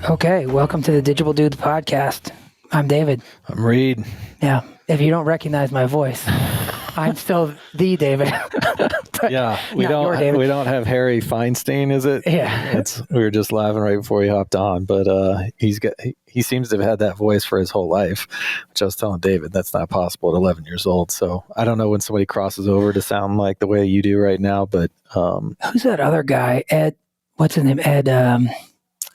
Okay, welcome to the Digible Dudes Podcast. I'm David. I'm Reid. Yeah, if you don't recognize my voice, I'm still the David. Yeah, we don't have Harry Feinstein, is it? Yeah, we were just laughing right before he hopped on, but he seems to have had that voice for his whole life, which I was telling David that's not possible at 11 years old. So I don't know when somebody crosses over to sound like the way you do right now, but who's that other guy? Ed, what's his name? Ed.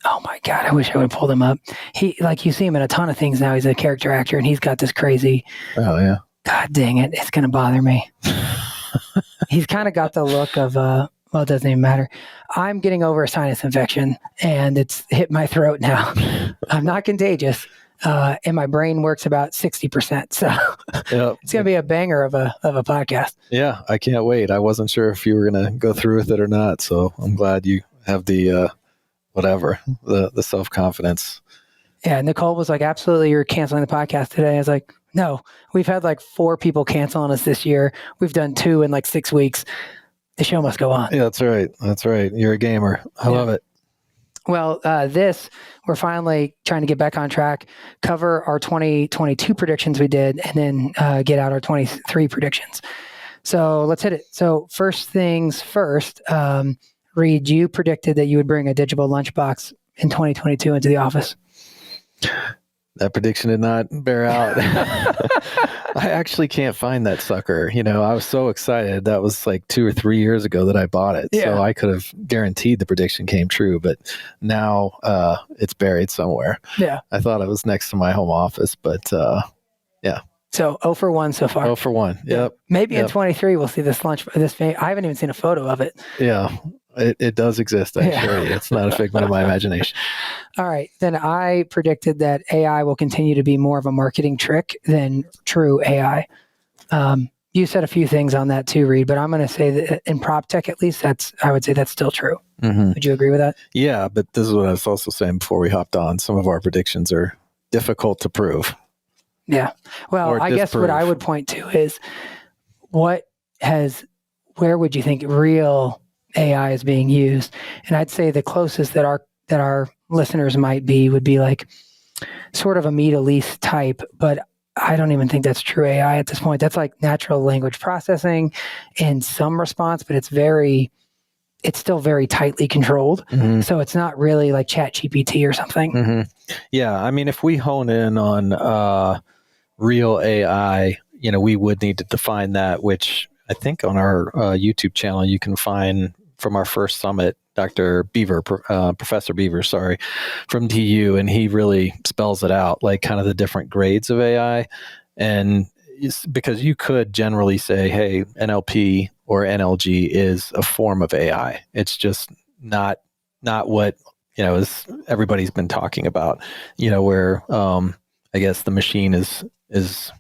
Oh my God, I wish I would have pulled him up. You see him in a ton of things now. He's a character actor, and he's got this crazy. Oh yeah. God dang it, it's gonna bother me. He's kind of got the look of well, it doesn't even matter. I'm getting over a sinus infection, and it's hit my throat now. I'm not contagious, and my brain works about 60%. So yep. It's gonna be a banger of a podcast. Yeah, I can't wait. I wasn't sure if you were gonna go through with it or not, so I'm glad you have the the self-confidence. Yeah, Nicole was like, absolutely, you're canceling the podcast today. I was like, no, we've had like 4 people cancel on us this year. We've done 2 in like 6 weeks. The show must go on. Yeah, that's right. That's right. You're a gamer. I love it. Well, we're finally trying to get back on track, cover our 2022 predictions we did, and then get out our 23 predictions. So let's hit it. So first things first, Reid, you predicted that you would bring a Digible lunchbox in 2022 into the office. That prediction did not bear out. I actually can't find that sucker. I was so excited. That was like 2 or 3 years ago that I bought it. Yeah. So I could have guaranteed the prediction came true, but now it's buried somewhere. Yeah. I thought it was next to my home office, but yeah. So 0 for 1 so far. 0 for 1. Yep. Maybe in 23 we'll see this lunch. I haven't even seen a photo of it. Yeah. It does exist, I assure you. It's not a figment of my imagination. All right. Then I predicted that AI will continue to be more of a marketing trick than true AI. You said a few things on that too, Reid, but I'm going to say that in prop tech, at least, I would say that's still true. Mm-hmm. Would you agree with that? Yeah, but this is what I was also saying before we hopped on. Some of our predictions are difficult to prove. Yeah. Well, I guess what I would point to is where would you think real AI is being used? And I'd say the closest that our listeners would be like sort of a lease type, but I don't even think that's true AI at this point. That's like natural language processing in some response, but it's still very tightly controlled. Mm-hmm. So it's not really like ChatGPT or something. Mm-hmm. Yeah. I mean, if we hone in on real AI, we would need to define that, which I think on our YouTube channel, you can find from our first summit, Professor Beaver, from TU, and he really spells it out, like kind of the different grades of AI. And because you could generally say, hey, NLP or NLG is a form of AI. It's just not what, is everybody's been talking about, where I guess the machine is has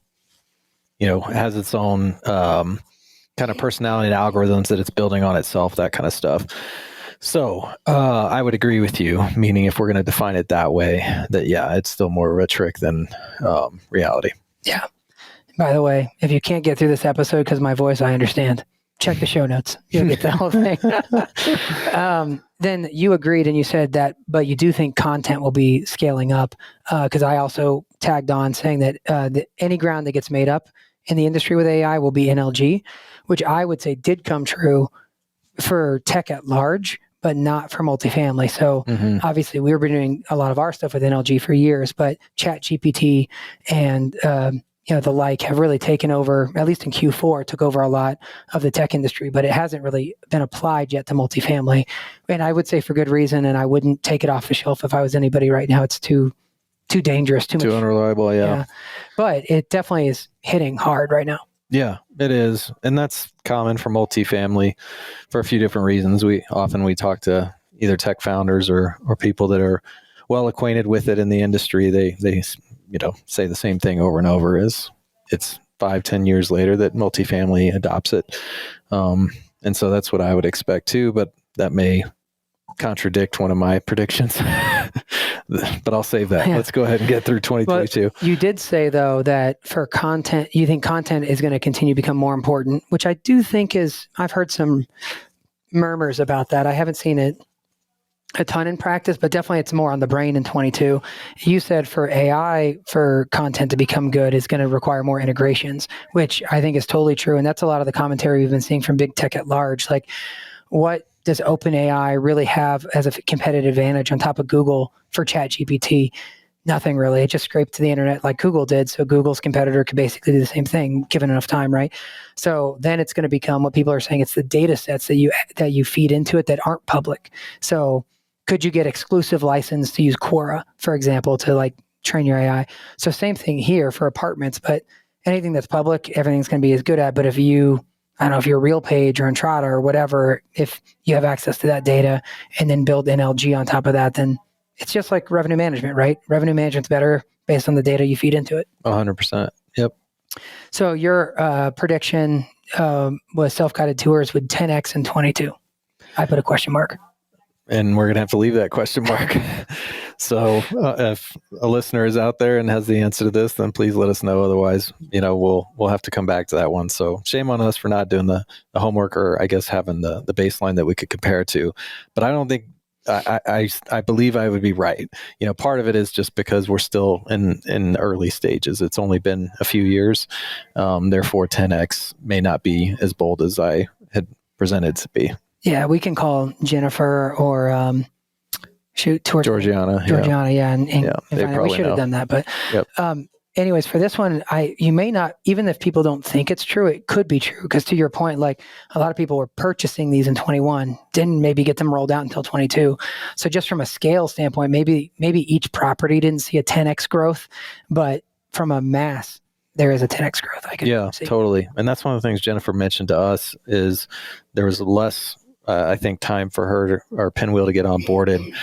its own kind of personality and algorithms that it's building on itself, that kind of stuff. So I would agree with you, meaning if we're going to define it that way, that, yeah, it's still more of a trick than reality. Yeah. By the way, if you can't get through this episode because of my voice, I understand. Check the show notes. You'll get the whole thing. Then you agreed and you said that, but you do think content will be scaling up, because I also tagged on saying that any ground that gets made up in the industry with AI will be NLG, which I would say did come true for tech at large, but not for multifamily. So obviously we've been doing a lot of our stuff with NLG for years, but ChatGPT and the like have really taken over, at least in Q4, took over a lot of the tech industry, but it hasn't really been applied yet to multifamily. And I would say for good reason, and I wouldn't take it off the shelf if I was anybody right now. It's too dangerous, too unreliable, yeah. But it definitely is hitting hard right now. Yeah, it is. And that's common for multifamily for a few different reasons. We talk to either tech founders or people that are well acquainted with it in the industry. They say the same thing over and over, is it's 5-10 years later that multifamily adopts it. And so that's what I would expect too, but that may contradict one of my predictions. But I'll save that. Yeah. Let's go ahead and get through 2022. But you did say, though, that for content, you think content is going to continue to become more important, which I do think I've heard some murmurs about that. I haven't seen it a ton in practice, but definitely it's more on the brain in 22. You said for AI, for content to become good, is going to require more integrations, which I think is totally true. And that's a lot of the commentary we've been seeing from big tech at large. Like, what does OpenAI really have as a competitive advantage on top of Google for ChatGPT? Nothing really. It just scraped to the internet like Google did. So Google's competitor could basically do the same thing given enough time, right? So then it's going to become what people are saying. It's the data sets that you feed into it that aren't public. So could you get exclusive license to use Quora, for example, to like train your AI? So same thing here for apartments, but anything that's public, everything's going to be as good at. But if you, I don't know, if you're RealPage or Entrata or whatever, if you have access to that data and then build NLG on top of that, then it's just like revenue management, right? Revenue management's better based on the data you feed into it. 100%. Yep. So your prediction was self-guided tours with 10x in 22. I put a question mark. And we're going to have to leave that question mark. So if a listener is out there and has the answer to this, then please let us know. Otherwise, we'll have to come back to that one. So shame on us for not doing the homework, or I guess having the baseline that we could compare to. But I don't think, I believe I would be right. Part of it is just because we're still in early stages. It's only been a few years. Therefore, 10x may not be as bold as I had presented to be. Yeah, we can call Jennifer or Georgiana. Yeah, and they we should have done that. But yep. Anyways, for this one, you may not, even if people don't think it's true, it could be true. Because to your point, like a lot of people were purchasing these in 21, didn't maybe get them rolled out until 22. So just from a scale standpoint, maybe each property didn't see a 10x growth, but from a mass, there is a 10x growth. I could see. Totally. And that's one of the things Jennifer mentioned to us is there was less, I think, time for her or Pinwheel to get onboarded.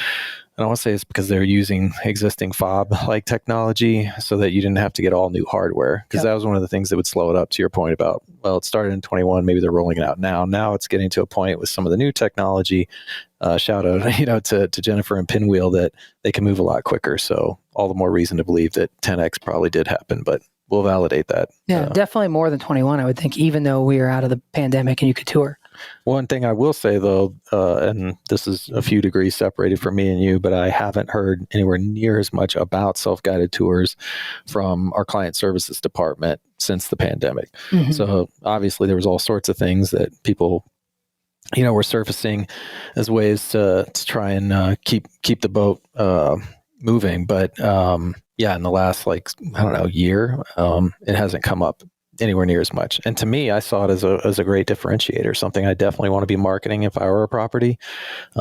And I want to say it's because they're using existing fob-like technology so that you didn't have to get all new hardware. Because that was one of the things that would slow it up, to your point about, well, it started in 21, maybe they're rolling it out now. Now it's getting to a point with some of the new technology, shout out, to Jennifer and Pinwheel, that they can move a lot quicker. So all the more reason to believe that 10X probably did happen, but we'll validate that. Yeah, definitely more than 21, I would think, even though we are out of the pandemic and you could tour. One thing I will say, though, and this is a few degrees separated from me and you, but I haven't heard anywhere near as much about self-guided tours from our client services department since the pandemic. Mm-hmm. So obviously there was all sorts of things that people, were surfacing as ways to try and keep the boat moving. But in the last year, it hasn't come up anywhere near as much. And to me, I saw it as a great differentiator, something I definitely want to be marketing if I were a property. I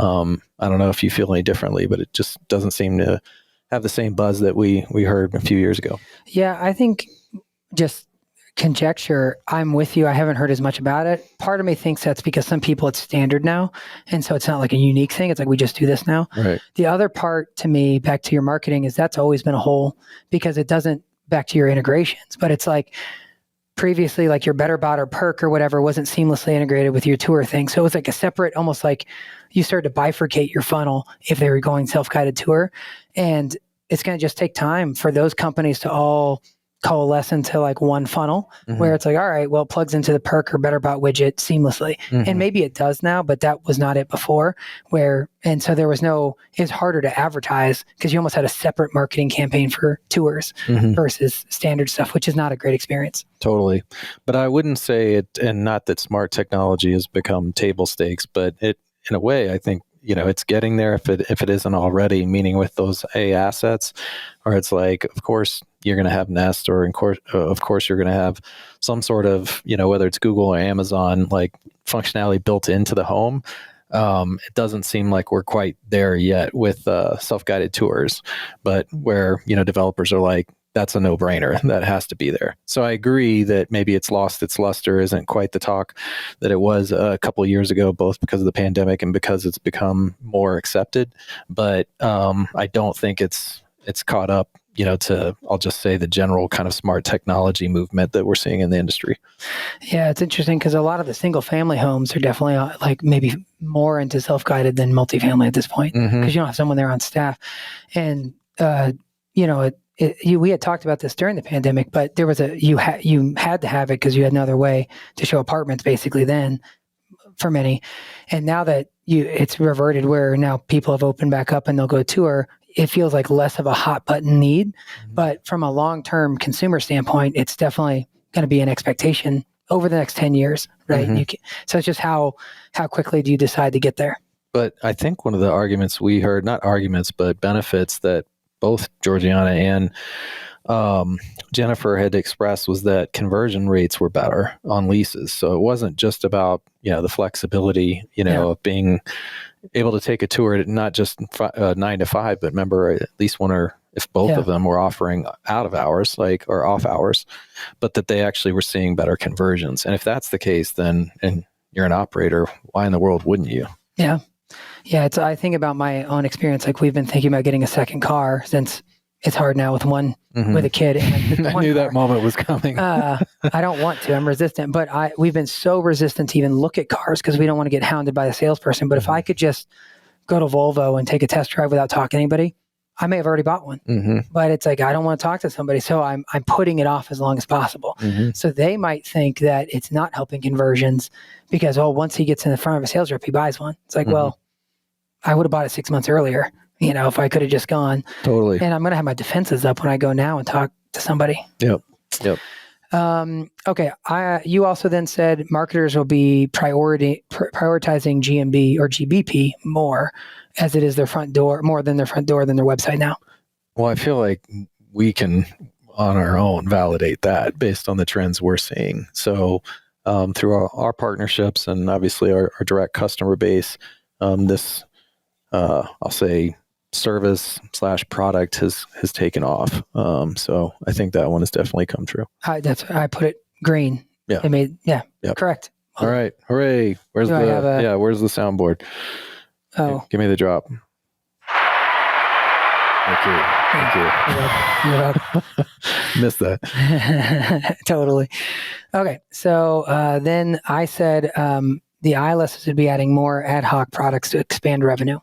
don't know if you feel any differently, but it just doesn't seem to have the same buzz that we heard a few years ago. Yeah, I think just conjecture, I'm with you. I haven't heard as much about it. Part of me thinks that's because some people it's standard now. And so it's not like a unique thing. It's like, we just do this now. Right. The other part to me, back to your marketing, is that's always been a hole because it doesn't, back to your integrations, but it's like, previously, like your Better Bot or Perk or whatever wasn't seamlessly integrated with your tour thing. So it was like a separate, almost like you started to bifurcate your funnel if they were going self-guided tour. And it's going to just take time for those companies to all coalesce into like one funnel, mm-hmm. where it's like, all right, well, it plugs into the Perk or Better Bot widget seamlessly. Mm-hmm. And maybe it does now, but that was not it before. And so it's harder to advertise because you almost had a separate marketing campaign for tours mm-hmm. versus standard stuff, which is not a great experience. Totally. But I wouldn't say it, and not that smart technology has become table stakes, but it, in a way, I think, it's getting there if it isn't already, meaning with those A assets, or it's like, of course, you're going to have Nest, or of course, you're going to have some sort of, whether it's Google or Amazon, like functionality built into the home. It doesn't seem like we're quite there yet with self-guided tours, but where, developers are like, that's a no-brainer. That has to be there. So I agree that maybe it's lost its luster, isn't quite the talk that it was a couple of years ago, both because of the pandemic and because it's become more accepted. But I don't think it's caught up, to, I'll just say, the general kind of smart technology movement that we're seeing in the industry. Yeah, it's interesting because a lot of the single family homes are definitely like maybe more into self-guided than multifamily at this point, because mm-hmm. you don't have someone there on staff. And, we had talked about this during the pandemic, but there was you had to have it because you had no other way to show apartments basically then for many. And now that it's reverted where now people have opened back up and they'll go tour. It feels like less of a hot button need, but from a long-term consumer standpoint, it's definitely going to be an expectation over the next 10 years, right? So it's just how quickly do you decide to get there? But I think one of the arguments we heard, not arguments, but benefits that both Georgiana and Jennifer had expressed was that conversion rates were better on leases. So it wasn't just about, the flexibility, of being able to take a tour, not just 9 to 5, but remember at least one or if both of them were offering out of hours, or off hours, but that they actually were seeing better conversions. And if that's the case, then, and you're an operator, why in the world wouldn't you? Yeah. Yeah. I think about my own experience. Like we've been thinking about getting a second car since it's hard now with one, with a kid. And I knew that moment was coming. I don't want to, I'm resistant, but we've been so resistant to even look at cars because we don't want to get hounded by the salesperson. But if I could just go to Volvo and take a test drive without talking to anybody, I may have already bought one, but it's like, I don't want to talk to somebody. So I'm putting it off as long as possible. So they might think that it's not helping conversions because, once he gets in the front of a sales rep, he buys one. It's like, well, I would have bought it 6 months earlier, if I could have just gone. Totally. And I'm going to have my defenses up when I go now and talk to somebody. Yep. Okay. You also then said marketers will be prioritizing GMB or GBP more as it is their front door, more than their front door than their website now. Well, I feel like we can on our own validate that based on the trends we're seeing. So through our partnerships and obviously our direct customer base, this, I'll say, service/product has taken off. So I think that one has definitely come true. I put it green. Yeah. It made, correct. All right. Hooray. Where's the soundboard? Oh, give me the drop. Thank you. You're welcome. Missed that. Totally. Okay. So then I said the ILS would be adding more ad hoc products to expand revenue.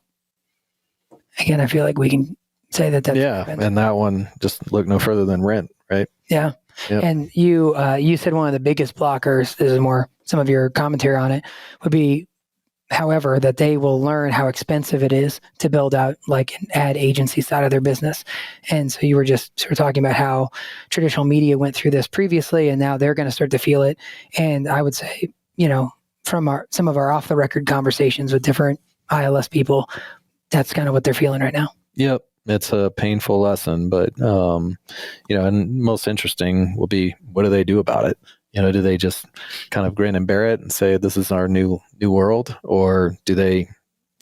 Again, I feel like we can say that's and that one just look no further than rent, right? Yeah. Yep. And you said one of the biggest blockers, this is more some of your commentary on it, would be, however, that they will learn how expensive it is to build out like an ad agency side of their business. And so you were just sort of talking about how traditional media went through this previously, and now they're going to start to feel it. And I would say, from some of our off the record conversations with different ILS people, that's kind of what they're feeling right now. Yep. It's a painful lesson, but, and most interesting will be, what do they do about it? Do they just kind of grin and bear it and say, this is our new world? Or do they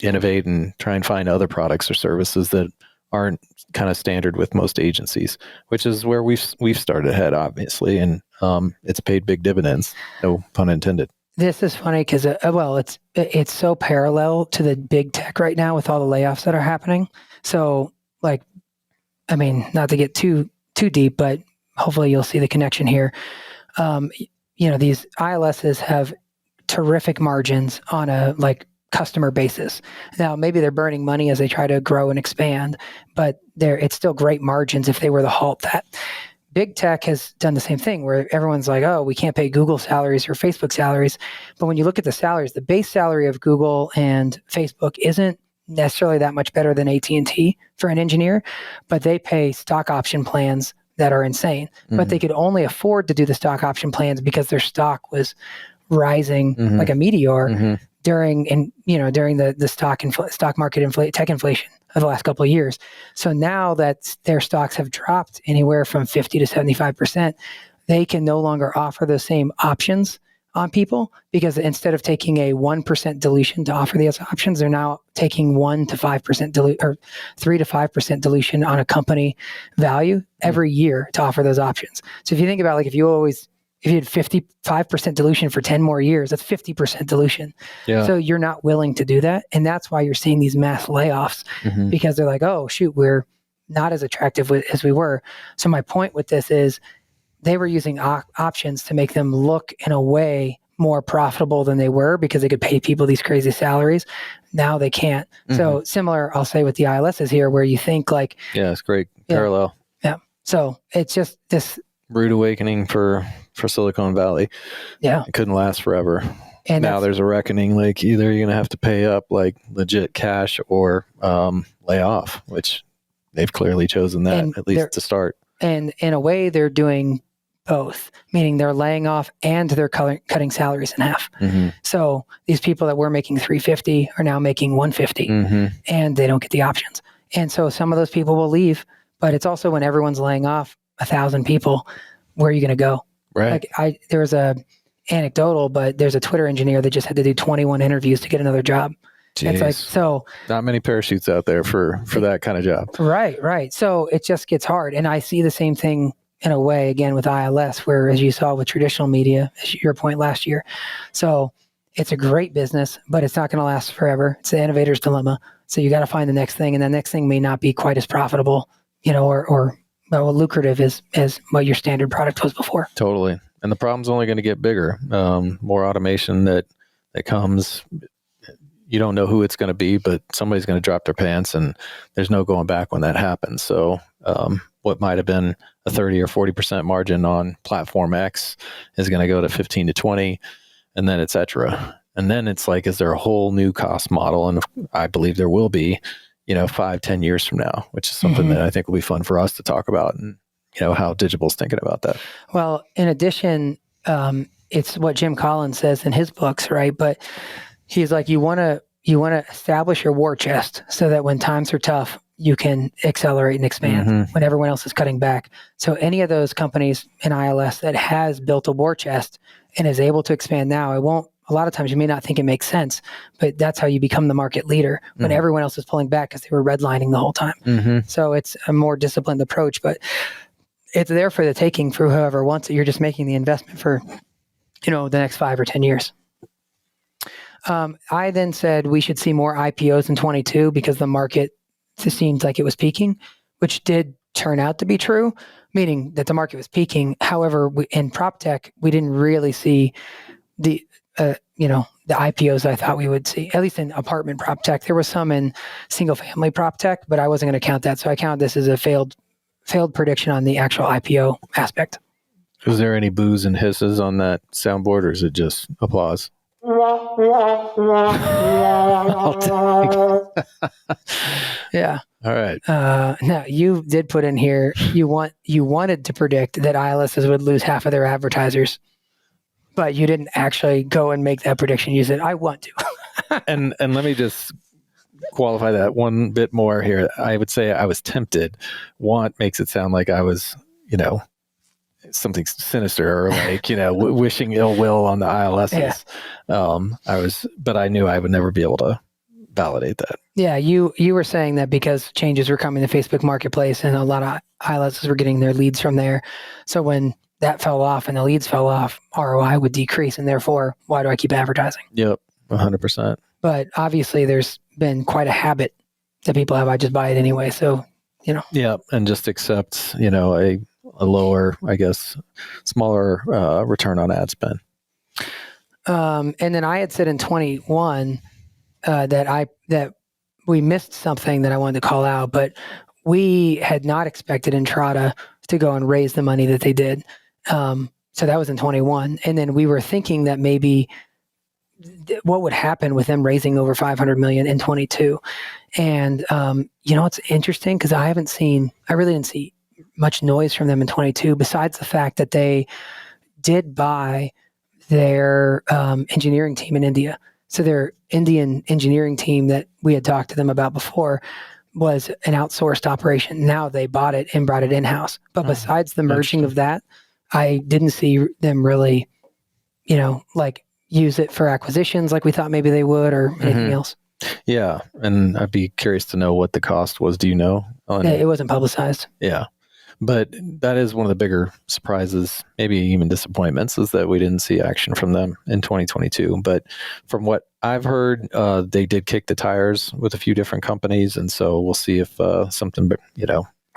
innovate and try and find other products or services that aren't kind of standard with most agencies, which is where we've started ahead, obviously. And it's paid big dividends, no pun intended. This is funny because, it's so parallel to the big tech right now with all the layoffs that are happening. So, not to get too deep, but hopefully you'll see the connection here. These ILSs have terrific margins on a customer basis. Now, maybe they're burning money as they try to grow and expand, but it's still great margins if they were to halt that. Big tech has done the same thing where everyone's like, oh, we can't pay Google salaries or Facebook salaries. But when you look at the salaries, the base salary of Google and Facebook isn't necessarily that much better than AT&T for an engineer, but they pay stock option plans that are insane. But they could only afford to do the stock option plans because their stock was rising like a meteor during the stock market tech inflation of the last couple of years. So now that their stocks have dropped anywhere from 50 to 75%, they can no longer offer the same options on people because instead of taking a 1% dilution to offer these options, they're now taking 1 to 5% or 3 to 5% dilution on a company value every year to offer those options. So if you think about if you had 55% dilution for 10 more years, that's 50% dilution. Yeah. So you're not willing to do that. And that's why you're seeing these mass layoffs because they're like, oh, shoot, we're not as attractive as we were. So my point with this is they were using options to make them look in a way more profitable than they were because they could pay people these crazy salaries. Now they can't. So similar, I'll say with the ILSs here where you think it's great parallel. Yeah. So it's just this rude awakening for Silicon Valley. Yeah. It couldn't last forever. And now there's a reckoning, like either you're going to have to pay up like legit cash or lay off, which they've clearly chosen that, at least to start. And in a way, they're doing both, meaning they're laying off and they're cutting salaries in half. Mm-hmm. So these people that were making $350 are now making $150, mm-hmm. and they don't get the options. And so some of those people will leave, but it's also when everyone's laying off 1,000 people, where are you going to go? Right. Like there was a anecdotal, but there's a Twitter engineer that just had to do 21 interviews to get another job. Jeez. It's like, so not many parachutes out there for that kind of job. Right. So it just gets hard. And I see the same thing in a way, again, with ILS, where, as you saw with traditional media, as your point last year. So it's a great business, but it's not going to last forever. It's the innovator's dilemma. So you got to find the next thing, and the next thing may not be quite as profitable, or lucrative as what your standard product was before. Totally. And the problem's only going to get bigger. More automation that comes. You don't know who it's going to be, but somebody's going to drop their pants, and there's no going back when that happens. So what might have been a 30 or 40% margin on platform X is going to go to 15 to 20, and then et cetera. And then it's like, is there a whole new cost model? And I believe there will be, 5-10 years from now, which is something that I think will be fun for us to talk about, and how Digible's thinking about that. Well, in addition, it's what Jim Collins says in his books, right? But he's like, you want to establish your war chest so that when times are tough, you can accelerate and expand when everyone else is cutting back. So any of those companies in ILS that has built a war chest and is able to expand now, a lot of times you may not think it makes sense, but that's how you become the market leader when everyone else is pulling back because they were redlining the whole time. So it's a more disciplined approach, but it's there for the taking for whoever wants it. You're just making the investment for, the next 5 or 10 years. I then said we should see more IPOs in 22 because the market just seemed like it was peaking, which did turn out to be true, meaning that the market was peaking. However, in prop tech, we didn't really see the IPOs I thought we would see, at least in apartment prop tech. There was some in single family prop tech, but I wasn't going to count that. So I count this as a failed prediction on the actual IPO aspect. Was there any boos and hisses on that soundboard, or is it just applause? Yeah. All right. Now you did put in here, you wanted to predict that ILSs would lose half of their advertisers, but you didn't actually go and make that prediction. You said, I want to. and let me just qualify that one bit more here. I would say I was tempted. Want makes it sound like I was, something sinister, or like, wishing ill will on the ILSs. Yeah. But I knew I would never be able to validate that. Yeah. You were saying that because changes were coming to Facebook Marketplace and a lot of ILSs were getting their leads from there. So when that fell off and the leads fell off, ROI would decrease, and therefore, why do I keep advertising? Yep. 100%. But obviously there's been quite a habit that people have. I just buy it anyway. So, Yeah. And just accept, a lower, I guess, smaller return on ad spend. And then I had said in 21 that we missed something that I wanted to call out, but we had not expected Entrada to go and raise the money that they did. So that was in 21. And then we were thinking that maybe what would happen with them raising over 500 million in 22. And, it's interesting because I really didn't see much noise from them in 22, besides the fact that they did buy their engineering team in India. So their Indian engineering team that we had talked to them about before was an outsourced operation. Now they bought it and brought it in-house. But besides the merging of that, I didn't see them really, use it for acquisitions like we thought maybe they would, or anything else. Yeah. And I'd be curious to know what the cost was. Do you know? It wasn't publicized. Yeah. But that is one of the bigger surprises, maybe even disappointments, is that we didn't see action from them in 2022. But from what I've heard, they did kick the tires with a few different companies. And so we'll see if something,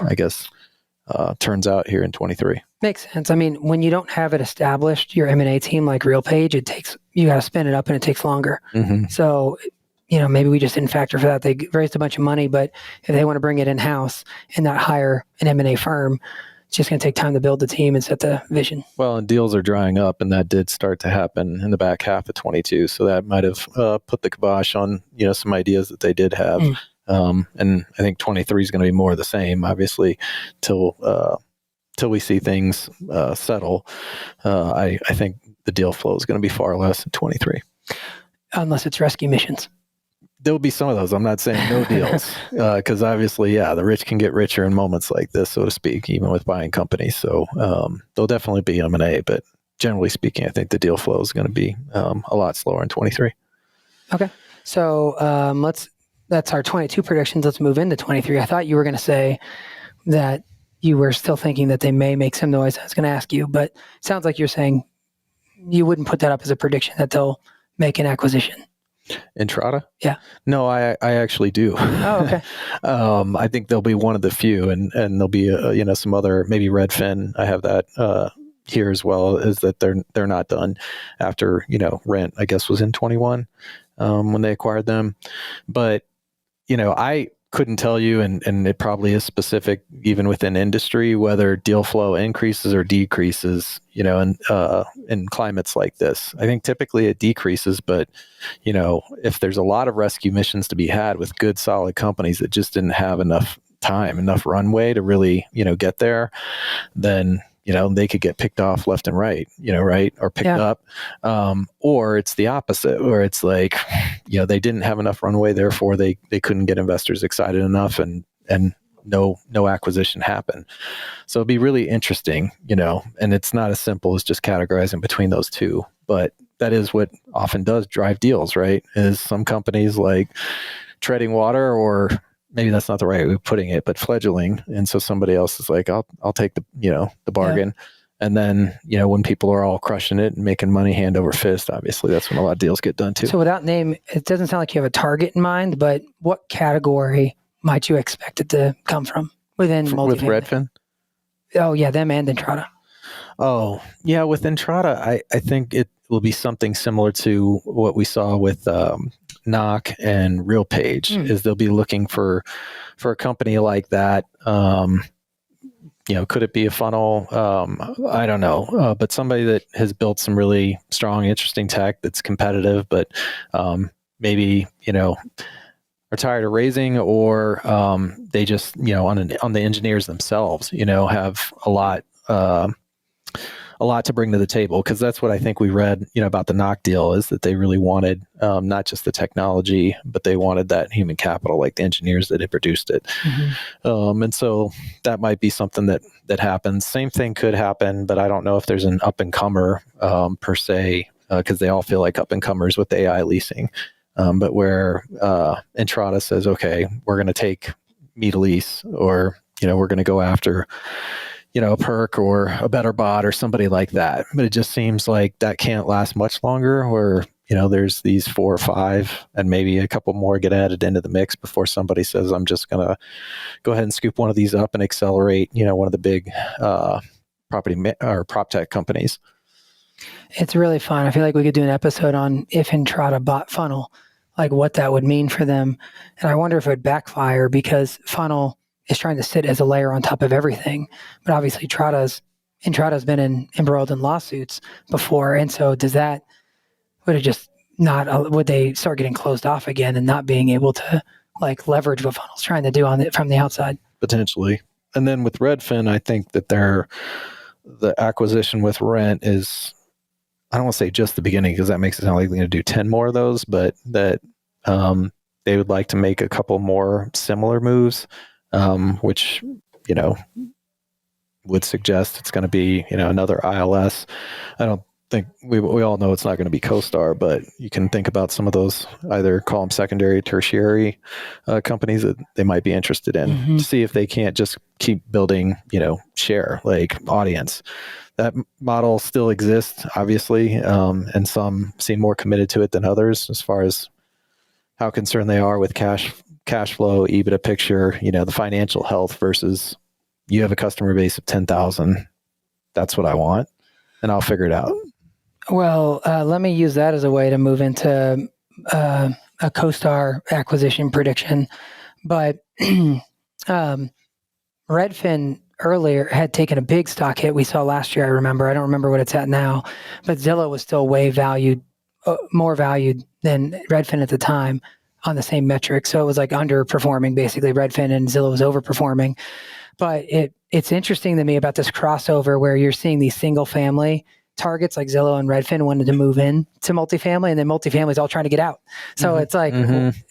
I guess, turns out here in 23. Makes sense. I mean, when you don't have it established, your M&A team like RealPage, you got to spin it up and it takes longer. So, maybe we just didn't factor for that. They raised a bunch of money, but if they want to bring it in-house and not hire an M&A firm just going to take time to build the team and set the vision. Well, and deals are drying up, and that did start to happen in the back half of 22. So that might have put the kibosh on, some ideas that they did have. And I think 23 is going to be more of the same, obviously, till we see things settle. I think the deal flow is going to be far less in 23. Unless it's rescue missions. There'll be some of those. I'm not saying no deals, because obviously, the rich can get richer in moments like this, so to speak, even with buying companies. So there'll definitely be M&A, but generally speaking, I think the deal flow is going to be a lot slower in 23. Okay. So that's our 22 predictions. Let's move into 23. I thought you were going to say that you were still thinking that they may make some noise. I was going to ask you, but it sounds like you're saying you wouldn't put that up as a prediction that they'll make an acquisition. Entrata? Yeah. No, I actually do. Oh, okay. I think they'll be one of the few, and there'll be some other, maybe Redfin. I have that here as well, is that they're not done after Rent, I guess, was in 21 when they acquired them. But I couldn't tell you, and it probably is specific even within industry, whether deal flow increases or decreases, in climates like this. I think typically it decreases, but, if there's a lot of rescue missions to be had with good, solid companies that just didn't have enough time, enough runway to really, get there, then they could get picked off left and right, right, or picked up. Or it's the opposite, where it's like, they didn't have enough runway, therefore they couldn't get investors excited enough, and no acquisition happened. So it'd be really interesting, and it's not as simple as just categorizing between those two, but that is what often does drive deals, right? Is some companies like treading water, or maybe that's not the right way of putting it, but fledgling. And so somebody else is like, I'll take the bargain. Yeah. And then, when people are all crushing it and making money hand over fist, obviously that's when a lot of deals get done too. So without name, it doesn't sound like you have a target in mind, but what category might you expect it to come from within multifamily? With Redfin? Oh yeah, them and Entrata. Oh yeah, with Entrata, I think it will be something similar to what we saw with Knock and RealPage. Is they'll be looking for a company like that. Could it be a funnel? I don't know, but somebody that has built some really strong, interesting tech that's competitive, but maybe are tired of raising, or they just on the engineers themselves, have a lot to bring to the table, because that's what I think we read, about the Knock deal, is that they really wanted not just the technology, but they wanted that human capital, like the engineers that had produced it. Mm-hmm. And so that might be something that happens. Same thing could happen, but I don't know if there's an up and comer per se, because they all feel like up and comers with AI leasing. But where Entrata says, okay, we're going to take me to lease, or we're going to go after a perk or a better bot or somebody like that. But it just seems like that can't last much longer, where, there's these 4 or 5 and maybe a couple more get added into the mix before somebody says, I'm just going to go ahead and scoop one of these up and accelerate, one of the big or prop tech companies. It's really fun. I feel like we could do an episode on if Entrata bought Funnel, like what that would mean for them. And I wonder if it would backfire, because Funnel is trying to sit as a layer on top of everything. But obviously Entrata's been embroiled in lawsuits before. And so would they start getting closed off again and not being able to leverage what Funnel's trying to do from the outside? Potentially. And then with Redfin, I think that the acquisition with Rent is, I don't want to say just the beginning, because that makes it sound like they're going to do 10 more of those, but that they would like to make a couple more similar moves. Which, would suggest it's going to be, another ILS. I don't think we all know it's not going to be Costar, but you can think about some of those, either call them secondary, tertiary companies that they might be interested in, to see if they can't just keep building, share, like audience. That model still exists, obviously, and some seem more committed to it than others, as far as how concerned they are with cash flow, EBITDA picture, the financial health, versus you have a customer base of 10,000. That's what I want, and I'll figure it out. Well, let me use that as a way to move into a Costar acquisition prediction. But Redfin, earlier had taken a big stock hit. We saw last year, I remember. I don't remember what it's at now, but Zillow was still way valued, more valued than Redfin at the time on the same metric. So it was like underperforming, basically. Redfin and Zillow was overperforming. But it's interesting to me about this crossover where you're seeing these single family targets like Zillow and Redfin wanted to move in to multifamily, and then multifamily is all trying to get out. So it's like,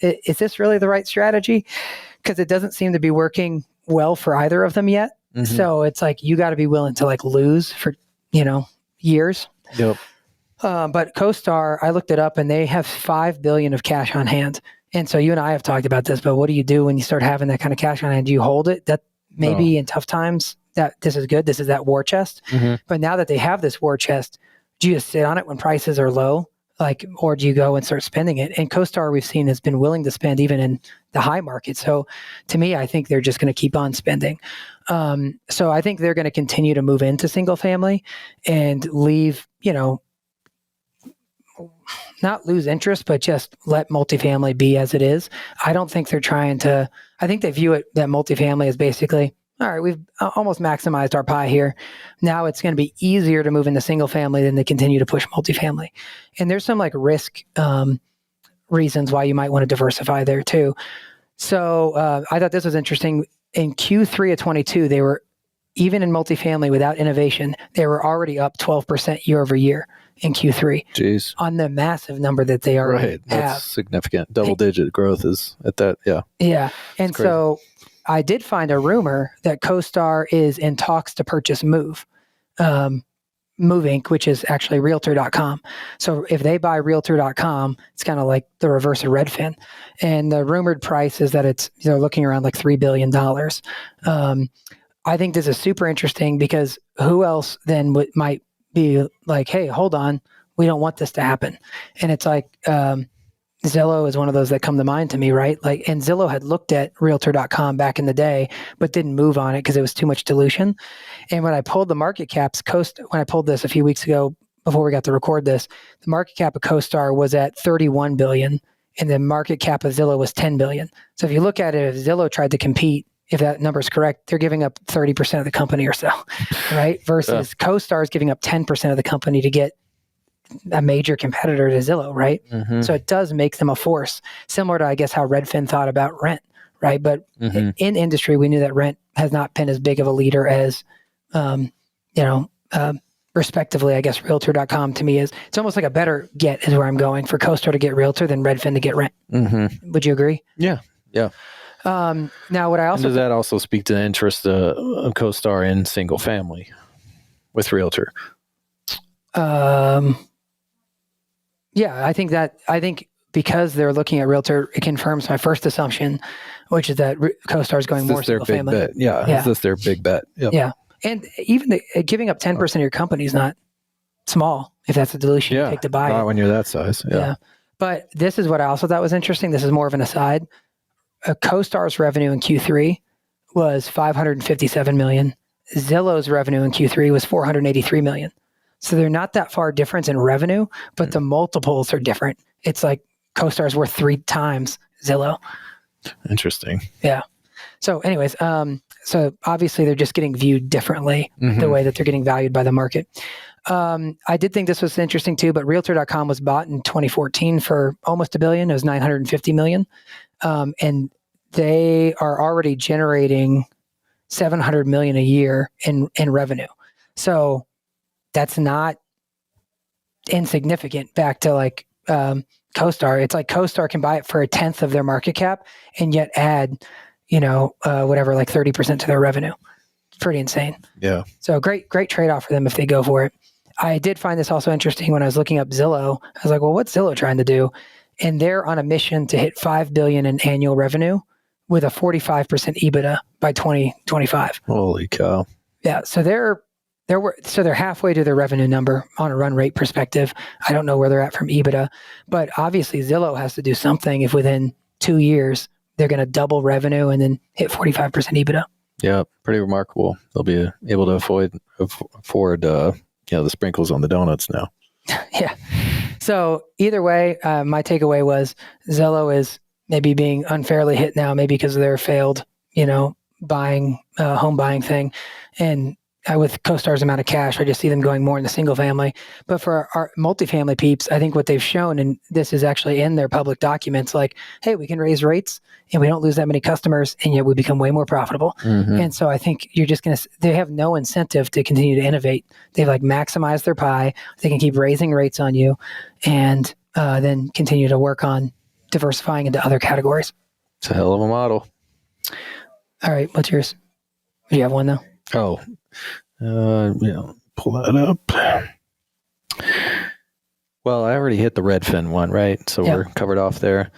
is this really the right strategy? Because it doesn't seem to be working well for either of them yet. So it's like you got to be willing to like lose for years. Yep. But Costar, I looked it up, and they have $5 billion of cash on hand. And so you and I have talked about this, but what do you do when you start having that kind of cash on hand? Do you hold it? That maybe in tough times that this is good. This is that war chest. But now that they have this war chest, do you just sit on it when prices are low? Or do you go and start spending it? And Costar, we've seen, has been willing to spend even in the high market. So to me, I think they're just going to keep on spending. So I think they're going to continue to move into single family and leave, not lose interest, but just let multifamily be as it is. I don't think they're trying to, I think they view it that multifamily is basically, all right, we've almost maximized our pie here. Now it's going to be easier to move into single family than to continue to push multifamily. And there's some like risk reasons why you might want to diversify there too. So I thought this was interesting. In Q3 of 22, they were, even in multifamily without innovation, they were already up 12% year over year in Q3. Jeez. On the massive number that they already have. That's significant. Double-digit growth is at that, yeah. Yeah. And so I did find a rumor that Costar is in talks to purchase Move Inc., which is actually Realtor.com. So if they buy Realtor.com, it's kind of like the reverse of Redfin. And the rumored price is that they're looking around like $3 billion. I think this is super interesting because who else then might be like, hey, hold on, we don't want this to happen. And it's like, Zillow is one of those that come to mind to me, right? Like, and Zillow had looked at Realtor.com back in the day, but didn't move on it because it was too much dilution. And when I pulled the market caps, when I pulled this a few weeks ago before we got to record this, the market cap of Costar was at 31 billion, and the market cap of Zillow was 10 billion. So if you look at it, if Zillow tried to compete, if that number is correct, they're giving up 30% of the company or so, right? Versus Costar is giving up 10% of the company to get a major competitor to Zillow, right? So it does make them a force, similar to, I guess, how Redfin thought about rent, right? But in industry, we knew that rent has not been as big of a leader as, respectively, I guess Realtor.com to me it's almost like a better get is where I'm going for Costar to get Realtor than Redfin to get rent. Would you agree? Yeah. Now, what I also... does that also speak to the interest of Costar in single family with Realtor? Yeah, I think because they're looking at Realtor, it confirms my first assumption, which is that Costar is going more single family. Bet? Yeah. Is this their big bet? Yep. Yeah. And even giving up 10% of your company is not small if that's the dilution you take to buy it. Not when you're that size. Yeah. But this is what I also thought was interesting. This is more of an aside. Costar's revenue in Q3 was $557 million. Zillow's revenue in Q3 was $483 million. So they're not that far difference in revenue, but the multiples are different. It's like Costar's worth 3 times Zillow. Interesting. Yeah. So anyways, so obviously they're just getting viewed differently the way that they're getting valued by the market. I did think this was interesting too, but Realtor.com was bought in 2014 for almost $1 billion. It was $950 million. And they are already generating $700 million a year in revenue. So that's not insignificant back to like Costar. It's like Costar can buy it for 1/10 of their market cap and yet add, whatever, like 30% to their revenue. It's pretty insane. Yeah. So great trade-off for them if they go for it. I did find this also interesting when I was looking up Zillow. I was like, well, what's Zillow trying to do? And they're on a mission to hit $5 billion in annual revenue with a 45% EBITDA by 2025. Holy cow. Yeah. So they're halfway to their revenue number on a run rate perspective. I don't know where they're at from EBITDA, but obviously Zillow has to do something if within 2 years they're going to double revenue and then hit 45% EBITDA. Yeah, pretty remarkable. They'll be able to afford the sprinkles on the donuts now. Yeah. So either way, my takeaway was Zillow is maybe being unfairly hit now, maybe because of their failed, home buying thing. And with Costar's amount of cash, I just see them going more into single family. But for our multifamily peeps, I think what they've shown, and this is actually in their public documents, like, hey, we can raise rates and we don't lose that many customers, and yet we become way more profitable. And so I think they have no incentive to continue to innovate. They've like maximized their pie. They can keep raising rates on you and then continue to work on diversifying into other categories. It's a hell of a model. All right. What's yours? Do you have one though? Oh, pull that up. Well, I already hit the Redfin one, right? So we're covered off there.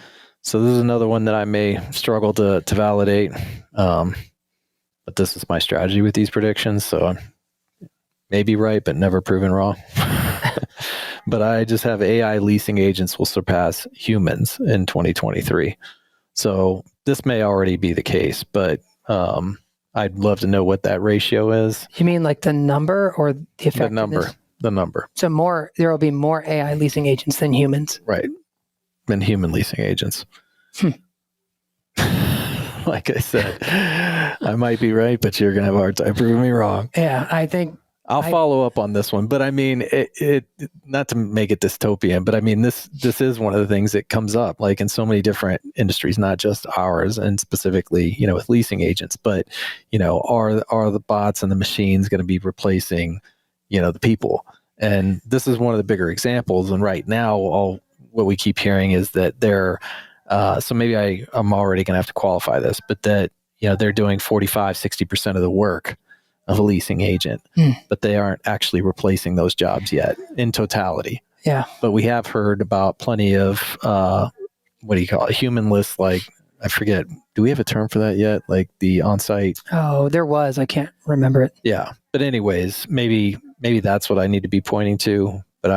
So this is another one that I may struggle to validate. But this is my strategy with these predictions. So maybe right, but never proven wrong. But I just have AI leasing agents will surpass humans in 2023. So this may already be the case, but I'd love to know what that ratio is. You mean like the number or the effectiveness? The number. So there will be more AI leasing agents than humans. Right. Than human leasing agents. Like I said, I might be right, but you're going to have a hard time proving me wrong. Yeah, I think I'll follow up on this one, but I mean, it not to make it dystopian, but I mean, this is one of the things that comes up, like in so many different industries, not just ours, and specifically, with leasing agents. But are the bots and the machines going to be replacing, the people? And this is one of the bigger examples. And right now, what we keep hearing is that they're so maybe I'm already going to have to qualify this, but that they're doing 45-60% of the work of a leasing agent, but they aren't actually replacing those jobs yet in totality. Yeah. But we have heard about plenty of, what do you call it? Humanless, like, I forget, do we have a term for that yet? Like the on-site? Oh, there was, I can't remember it. Yeah. But anyways, maybe that's what I need to be pointing to. But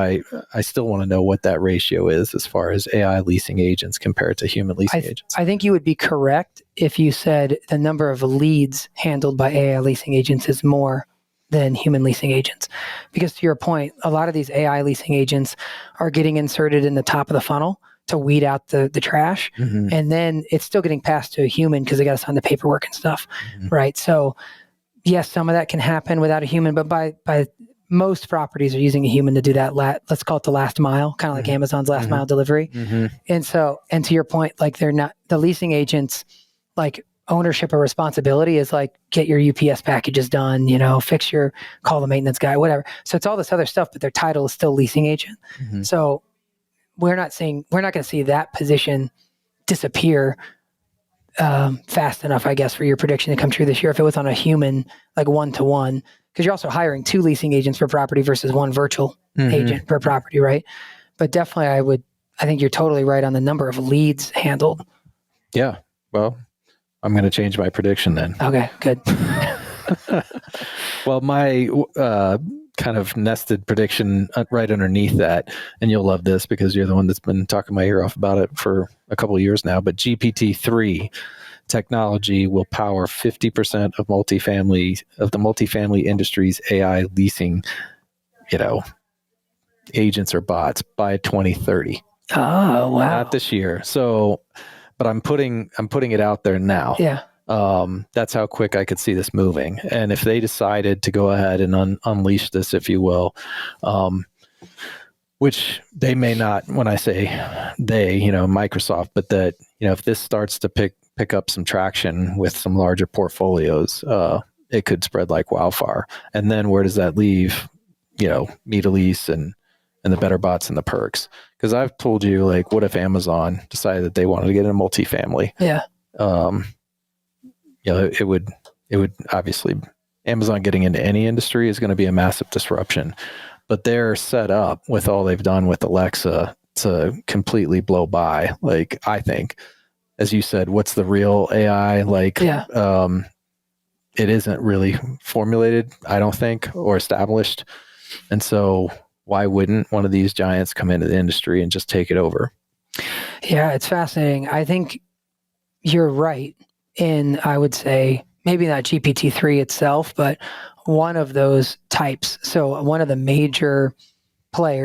I still want to know what that ratio is as far as AI leasing agents compared to human leasing agents. I think you would be correct if you said the number of leads handled by AI leasing agents is more than human leasing agents. Because to your point, a lot of these AI leasing agents are getting inserted in the top of the funnel to weed out the trash. And then it's still getting passed to a human because they got to sign the paperwork and stuff, right? So yes, some of that can happen without a human, but by most properties are using a human to do that. Let's call it the last mile, kind of like Amazon's last mile delivery. And to your point, like they're not, the leasing agents, like ownership or responsibility is like, get your UPS packages done, call the maintenance guy, whatever. So it's all this other stuff, but their title is still leasing agent. So we're not going to see that position disappear fast enough, I guess, for your prediction to come true this year. If it was on a human, like 1-to-1, because you're also hiring 2 leasing agents per property versus 1 virtual agent per property, right? But definitely I think you're totally right on the number of leads handled. Yeah. Well, I'm going to change my prediction then. Okay, good. Well, my kind of nested prediction right underneath that, and you'll love this because you're the one that's been talking my ear off about it for a couple of years now, but GPT-3 technology will power 50% of the multifamily industry's AI leasing, agents or bots by 2030. Oh, wow. Not this year. So, but I'm putting it out there now. Yeah. That's how quick I could see this moving. And if they decided to go ahead and unleash this, if you will, which they may not, when I say they, Microsoft, but that, if this starts to pick up some traction with some larger portfolios, it could spread like wildfire. And then where does that leave, me to lease and the better bots and the perks? Because I've told you, like, what if Amazon decided that they wanted to get into multifamily? Yeah. It would obviously, Amazon getting into any industry is going to be a massive disruption, but they're set up with all they've done with Alexa to completely blow by. Like, I think, as you said, what's the real AI? Like, it isn't really formulated, I don't think, or established. And so why wouldn't one of these giants come into the industry and just take it over? Yeah, it's fascinating. I think you're right. In, I would say, maybe not GPT-3 itself, but one of those types. So one of the major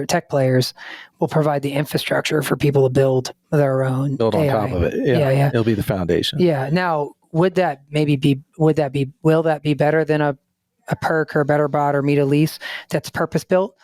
tech players will provide the infrastructure for people to build their own Build on AI. top of it. Yeah. It'll be the foundation. Yeah. Now, will that be better than a perk or a better bot or meet a lease that's purpose built?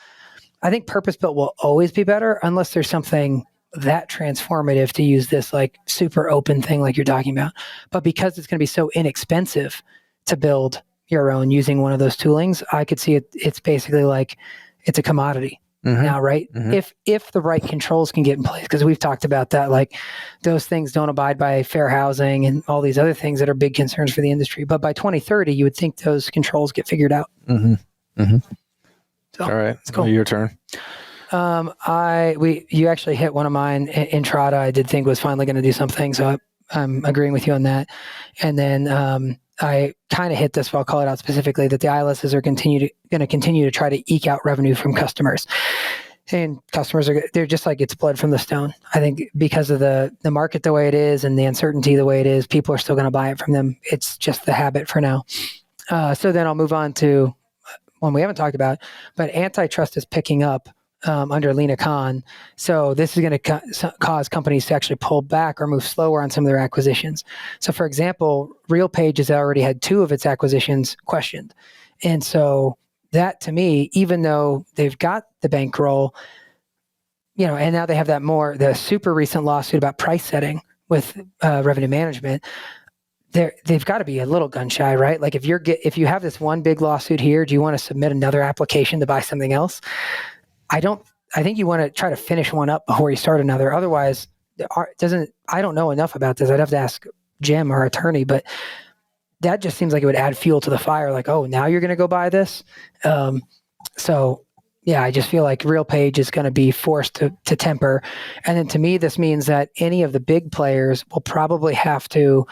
I think purpose built will always be better unless there's something that transformative to use this like super open thing like you're talking about. But because it's going to be so inexpensive to build your own using one of those toolings, I could see it's basically like it's a commodity now, right? If the right controls can get in place, because we've talked about that, like those things don't abide by fair housing and all these other things that are big concerns for the industry. But by 2030, you would think those controls get figured out. So, all right, it's cool. Your turn. You actually hit one of mine. Entrada, I did think was finally going to do something, so I'm agreeing with you on that. And then I kind of hit this, but I'll call it out specifically, that the ILSs are going to continue to try to eke out revenue from customers. And customers they're just like, it's blood from the stone. I think because of the market the way it is and the uncertainty the way it is, people are still going to buy it from them. It's just the habit for now. So then I'll move on to one we haven't talked about, but antitrust is picking up under Lena Khan. So this is going to cause companies to actually pull back or move slower on some of their acquisitions. So for example, RealPage has already had 2 of its acquisitions questioned. And so that to me, even though they've got the bankroll, and now they have the super recent lawsuit about price setting with revenue management, they've got to be a little gun shy, right? Like if you have this one big lawsuit here, do you want to submit another application to buy something else? I think you want to try to finish one up before you start another. Otherwise, I don't know enough about this. I'd have to ask Jim, our attorney, but that just seems like it would add fuel to the fire. Like, oh, now you're going to go buy this. So yeah, I just feel like RealPage is going to be forced to temper. And then to me, this means that any of the big players will probably have to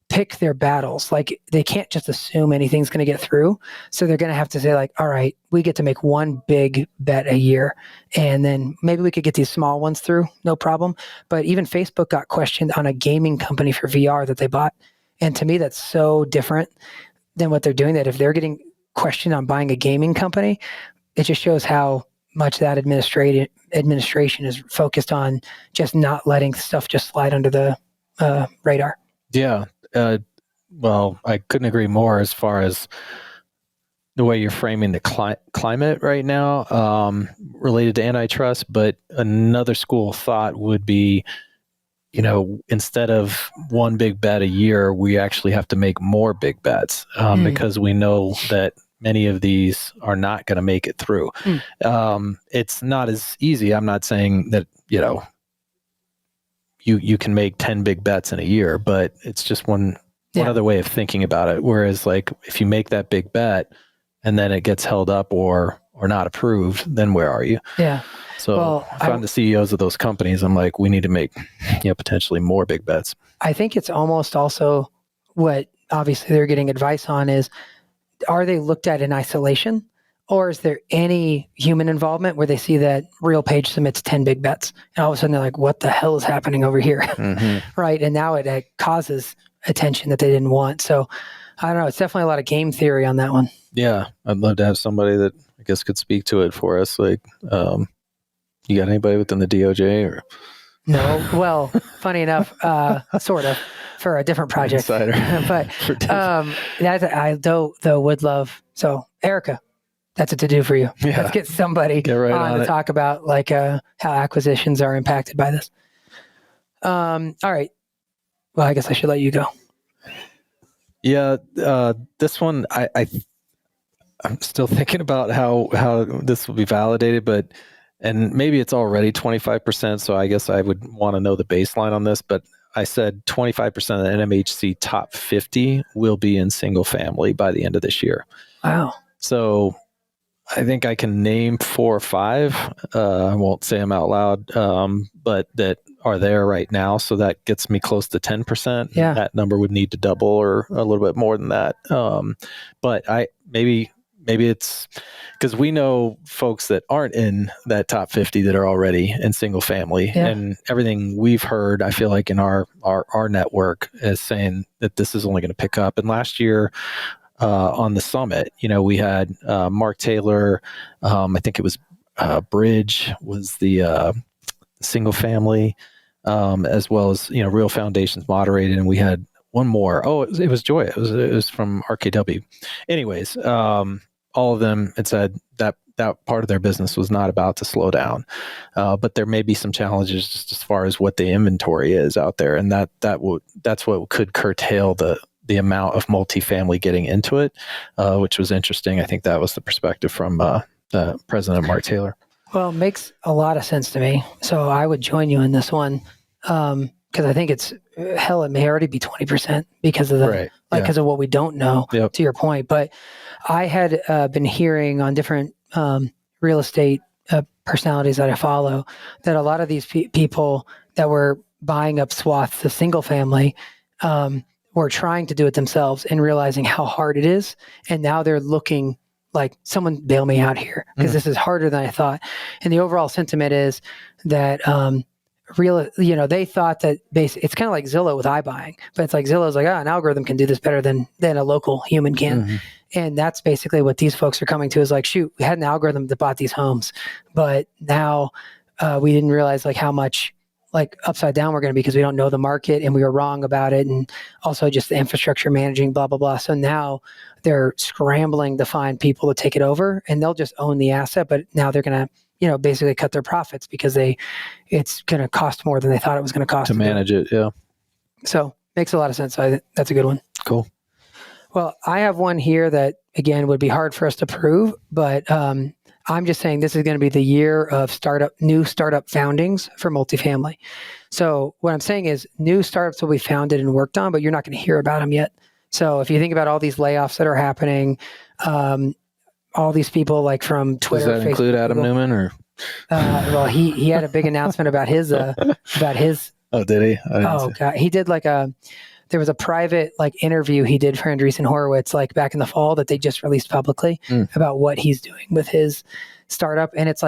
pick their battles. Like they can't just assume anything's going to get through. So they're going to have to say like, all right, we get to make one big bet a year. And then maybe we could get these small ones through, no problem. But even Facebook got questioned on a gaming company for VR that they bought. And to me, that's so different than what they're doing, that if they're getting questioned on buying a gaming company, it just shows how much that administration is focused on just not letting stuff just slide under the radar. Yeah. Well, I couldn't agree more as far as the way you're framing the climate right now related to antitrust. But another school of thought would be, instead of one big bet a year, we actually have to make more big bets because we know that many of these are not going to make it through. It's not as easy. I'm not saying that, you can make 10 big bets in a year, but it's just one other way of thinking about it. Whereas like if you make that big bet and then it gets held up or not approved, then where are you? Yeah. So if I'm the CEOs of those companies, I'm like, we need to make potentially more big bets. I think it's almost also what obviously they're getting advice on is, are they looked at in isolation? Or is there any human involvement where they see that RealPage submits 10 big bets and all of a sudden they're like, what the hell is happening over here? Right. And now it causes attention that they didn't want. So I don't know. It's definitely a lot of game theory on that one. Yeah. I'd love to have somebody that I guess could speak to it for us. Like, you got anybody within the DOJ or? No. Well, funny enough, sort of for a different project. But I would love. So Erica, that's a to-do for you. Yeah. Let's get somebody on to talk about like how acquisitions are impacted by this. All right. Well, I guess I should let you go. Yeah. This one, I'm still thinking about how this will be validated, and maybe it's already 25%. So I guess I would want to know the baseline on this, but I said 25% of the NMHC top 50 will be in single family by the end of this year. Wow. So I think I can name 4 or 5. I won't say them out loud, but that are there right now. So that gets me close to 10%. Yeah. That number would need to double or a little bit more than that. But maybe it's because we know folks that aren't in that top 50 that are already in single family, and everything we've heard, I feel like in our network is saying that this is only going to pick up. And last year, on the summit, we had Mark Taylor. I think it was Bridge was the single family, as well as Real Foundations moderated, and we had one more. Oh, it was Joy. It was from RKW. Anyways, all of them had said that part of their business was not about to slow down, but there may be some challenges just as far as what the inventory is out there, and that's what could curtail the amount of multifamily getting into it, which was interesting. I think that was the perspective from the president, Mark Taylor. Well, it makes a lot of sense to me. So I would join you in this one because I think it may already be 20% because of because of what we don't know. Yep. To your point, but I had been hearing on different real estate personalities that I follow that a lot of these people that were buying up swaths of single family were trying to do it themselves and realizing how hard it is, and now they're looking like, someone bail me out here because this is harder than I thought. And the overall sentiment is that they thought that it's kind of like Zillow with iBuying, but it's like Zillow's like, an algorithm can do this better than a local human can. Mm-hmm. And that's basically what these folks are coming to is like, shoot, we had an algorithm that bought these homes, but now we didn't realize like how much like upside down we're going to be because we don't know the market and we were wrong about it. And also just the infrastructure managing, blah, blah, blah. So now they're scrambling to find people to take it over and they'll just own the asset. But now they're going to, basically cut their profits because it's going to cost more than they thought it was going to cost to manage it. Yeah. So makes a lot of sense. So that's a good one. Cool. Well, I have one here that again would be hard for us to prove, but I'm just saying this is going to be the year of new startup foundings for multifamily. So what I'm saying is new startups will be founded and worked on, but you're not going to hear about them yet. So if you think about all these layoffs that are happening, all these people like from Twitter, does that Facebook, include Adam Google, Newman or? Well, he had a big announcement about his. Oh, did he? God, he did there was a private interview he did for Andreessen Horowitz back in the fall that they just released publicly about what he's doing with his startup. And it's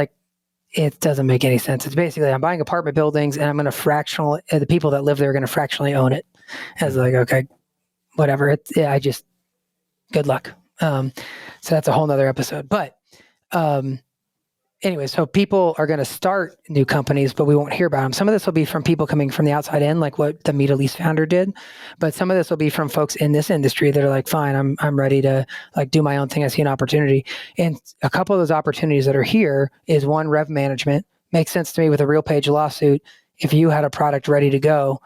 it doesn't make any sense. It's basically, I'm buying apartment buildings and I'm going to the people that live there are going to fractionally own it. And it's okay, whatever. Good luck. So that's a whole nother episode. But anyway, so people are going to start new companies, but we won't hear about them. Some of this will be from people coming from the outside in, like what the Meet a Lease founder did. But some of this will be from folks in this industry that are like, fine, I'm ready to do my own thing. I see an opportunity. And a couple of those opportunities that are here is one, rev management. Makes sense to me with a RealPage lawsuit. If you had a product ready to go,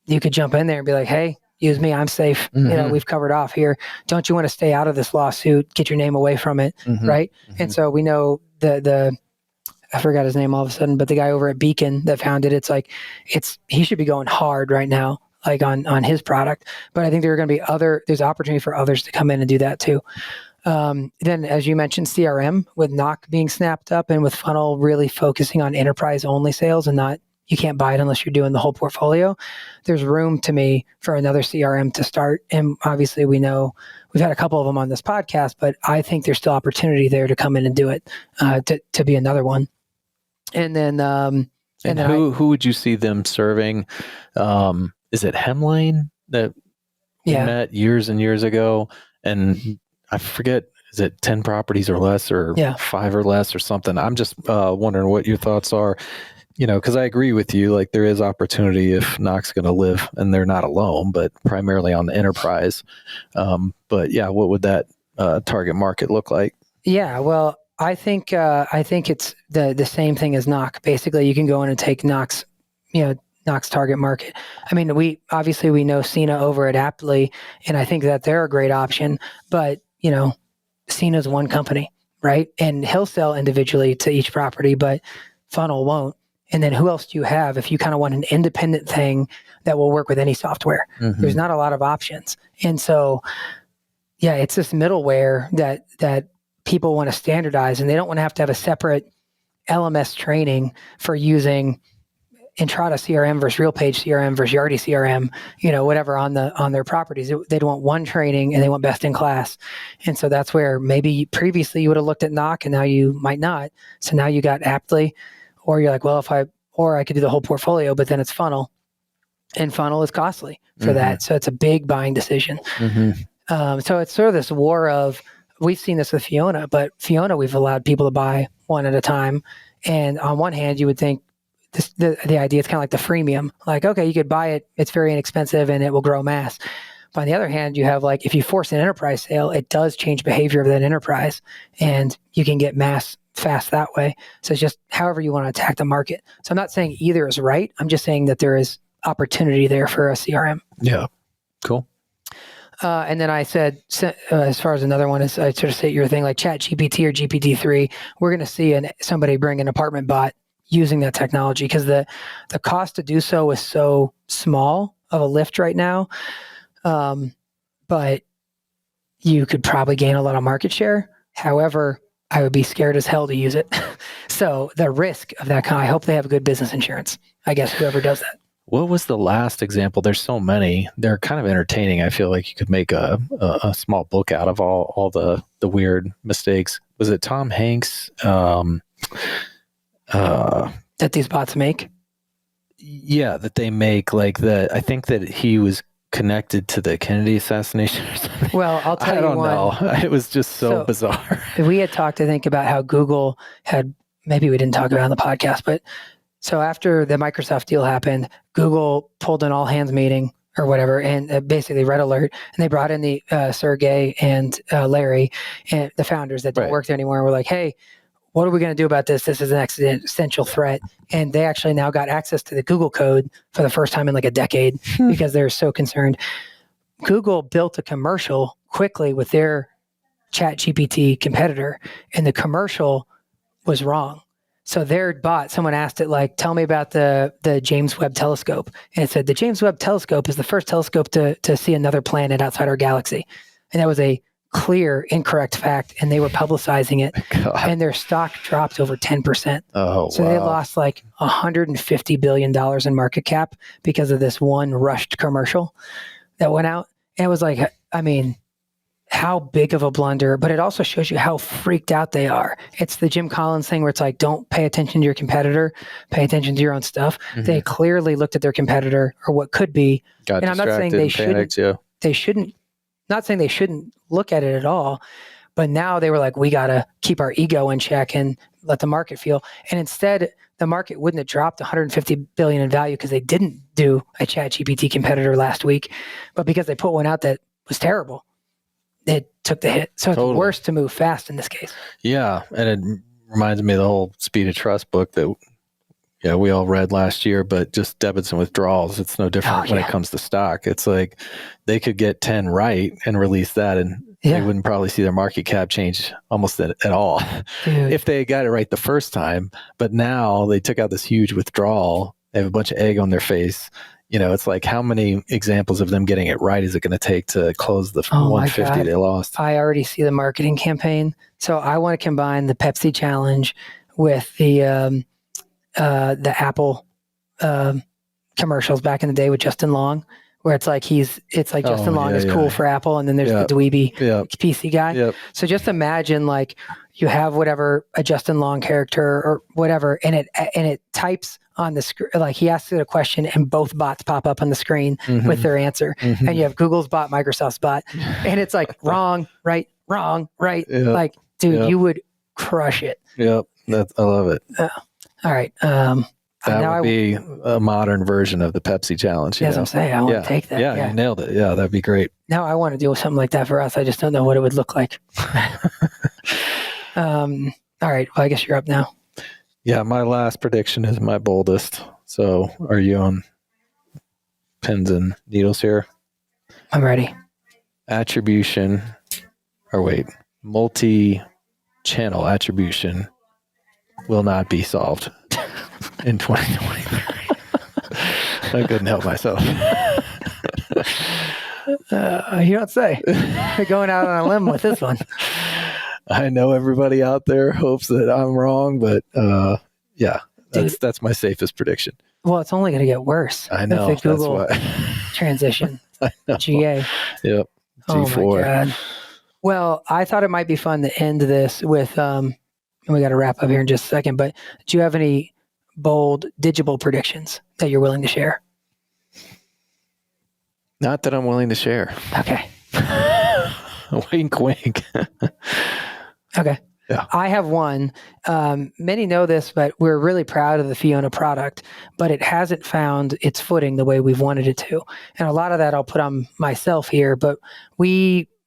you could jump in there and be like, hey, use me, I'm safe. Mm-hmm. We've covered off here. Don't you want to stay out of this lawsuit? Get your name away from it, right? Mm-hmm. And so we know I forgot his name all of a sudden, but the guy over at Beacon that founded he should be going hard right now, on his product. But I think there are going to be there's opportunity for others to come in and do that too. Then, as you mentioned, CRM with Knock being snapped up and with Funnel really focusing on enterprise only sales and not. You can't buy it unless you're doing the whole portfolio. There's room to me for another CRM to start. And obviously we know we've had a couple of them on this podcast, but I think there's still opportunity there to come in and do it, to be another one. And then, who would you see them serving? Is it Hemlane that we met years and years ago? And I forget, is it 10 properties or less or 5 or less or something? I'm just wondering what your thoughts are. Because I agree with you, there is opportunity if Knock's going to live, and they're not alone, but primarily on the enterprise. But yeah, what would that target market look like? Yeah, well, I think it's the same thing as Knock. Basically, you can go in and take Knock's target market. I mean, we know Cena over at Aptly, and I think that they're a great option. But Cena's one company, right? And he'll sell individually to each property, but Funnel won't. And then who else do you have if you kind of want an independent thing that will work with any software? Mm-hmm. There's not a lot of options. And so, it's this middleware that people want to standardize, and they don't want to have a separate LMS training for using Entrata CRM versus RealPage CRM versus Yardi CRM, whatever on their properties. They'd want one training and they want best in class. And so that's where maybe previously you would have looked at Knock and now you might not. So now you got Aptly. Or you're like, well, I could do the whole portfolio, but then it's Funnel, and Funnel is costly for that. So it's a big buying decision. Mm-hmm. So it's sort of this war of, we've seen this with Fiona, but Fiona, we've allowed people to buy one at a time. And on one hand, you would think the idea is kind of like the freemium. Like, okay, you could buy it. It's very inexpensive and it will grow mass. But on the other hand, you have like, if you force an enterprise sale, it does change behavior of that enterprise and you can get mass fast that way. So it's just however you want to attack the market. So I'm not saying either is right. I'm just saying that there is opportunity there for a CRM. Yeah. Cool. And then I said, as far as another one is, I sort of say your thing like Chat GPT or GPT-3, we're going to see somebody bring an apartment bot using that technology because the cost to do so is so small of a lift right now. But you could probably gain a lot of market share. However, I would be scared as hell to use it. So the risk of that I hope they have good business insurance. I guess whoever does that. What was the last example? There's so many. They're kind of entertaining. I feel like you could make a small book out of all the weird mistakes. Was it Tom Hanks? That these bots make? Yeah, that they make. Like I think that he was connected to the Kennedy assassination or something. Well, I'll tell you one. I don't know. It was just so bizarre. We had talked, I think, about how Google had, maybe we didn't talk about it on the podcast, but so after the Microsoft deal happened, Google pulled an all hands meeting or whatever, and basically red alert, and they brought in the Sergey and Larry and the founders that don't work there anymore. And we're like, hey, what are we going to do about this? This is an existential threat. And they actually now got access to the Google code for the first time in like a decade because they're so concerned. Google built a commercial quickly with their Chat GPT competitor, and the commercial was wrong. So their bot, someone asked it like, tell me about the James Webb Telescope. And it said, the James Webb Telescope is the first telescope to see another planet outside our galaxy. And that was a clear incorrect fact, and they were publicizing it. God. And their stock dropped over 10%. Oh, so they lost like $150 billion in market cap because of this one rushed commercial that went out. And it was like, I mean, how big of a blunder, but it also shows you how freaked out they are. It's the Jim Collins thing where it's like, don't pay attention to your competitor, pay attention to your own stuff. Mm-hmm. They clearly looked at their competitor or what could be. And I'm not saying they shouldn't, not saying they shouldn't look at it at all, but now they were like, we got to keep our ego in check and let the market feel. And instead, the market wouldn't have dropped 150 billion in value because they didn't do a Chat GPT competitor last week, but because they put one out that was terrible, it took the hit. So it's worse to move fast in this case. Yeah. And it reminds me of the whole Speed of Trust book that we all read last year, but just debits and withdrawals. It's no different when it comes to stock. It's like they could get 10 right and release that, and they wouldn't probably see their market cap change almost at all. Dude. If they got it right the first time. But now they took out this huge withdrawal. They have a bunch of egg on their face. It's like, how many examples of them getting it right is it going to take to close the 150 they lost? I already see the marketing campaign. So I want to combine the Pepsi challenge with the Apple commercials back in the day with Justin Long, where it's like Justin Long is cool for Apple, and then there's the dweeby PC guy. Yep. So just imagine like you have whatever a Justin Long character or whatever, and it types on the screen, like he asks it a question and both bots pop up on the screen with their answer. And you have Google's bot, Microsoft's bot, and it's like wrong, right, wrong, right. Yep. Like, dude, you would crush it. Yep. I love it. All right. That would be a modern version of the Pepsi challenge. As I'm saying, I want to take that. Yeah, you nailed it. Yeah, that'd be great. Now I want to do something like that for us. I just don't know what it would look like. All right. Well, I guess you're up now. Yeah, my last prediction is my boldest. So are you on pins and needles here? I'm ready. Multi-channel attribution will not be solved in 2023. I couldn't help myself. You don't say. You're going out on a limb with this one. I know everybody out there hopes that I'm wrong, but that's my safest prediction. Well, it's only going to get worse. I know. With the Google transition. GA. Yep. G4. Oh my God. Well, I thought it might be fun to end this with, and we got to wrap up here in just a second, but do you have any bold Digible predictions that you're willing to share? Not that I'm willing to share. Okay. Wink, wink. Okay. Yeah. I have one. Many know this, but we're really proud of the Fiona product, but it hasn't found its footing the way we've wanted it to. And a lot of that I'll put on myself here, but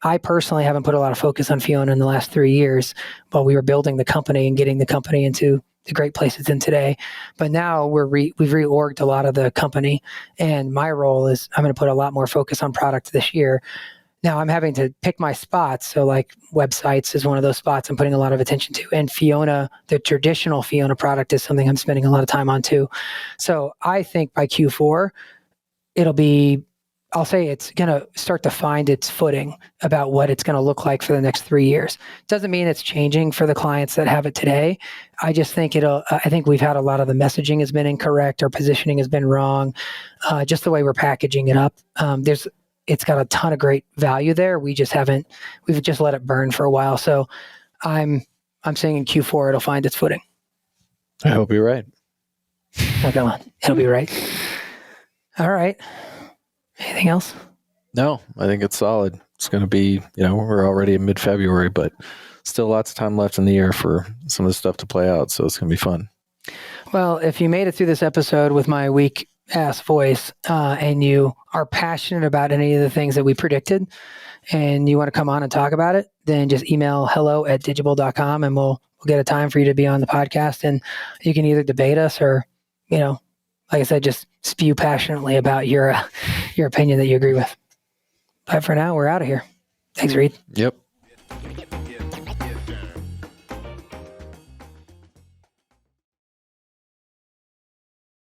I personally haven't put a lot of focus on Fiona in the last 3 years while we were building the company and getting the company into the great place it's in today. But now we've reorged a lot of the company, and my role is I'm going to put a lot more focus on product this year. Now I'm having to pick my spots. So like websites is one of those spots I'm putting a lot of attention to. And Fiona, the traditional Fiona product, is something I'm spending a lot of time on too. So I think by Q4, I'll say it's going to start to find its footing about what it's going to look like for the next 3 years. Doesn't mean it's changing for the clients that have it today. I just think I think we've had a lot of the messaging has been incorrect. Our positioning has been wrong. Just the way we're packaging it up. It's got a ton of great value there. We've just let it burn for a while. So I'm saying in Q4, it'll find its footing. I hope you're right. Oh, come on. It'll be right. All right. Anything else? No, I think it's solid. It's going to be, we're already in mid-February, but still lots of time left in the year for some of the stuff to play out. So it's going to be fun. Well, if you made it through this episode with my weak ass voice and you are passionate about any of the things that we predicted and you want to come on and talk about it, then just email hello@digible.com and we'll get a time for you to be on the podcast, and you can either debate us or, like I said, just spew passionately about your opinion that you agree with. But for now, we're out of here. Thanks, Reid. Yep.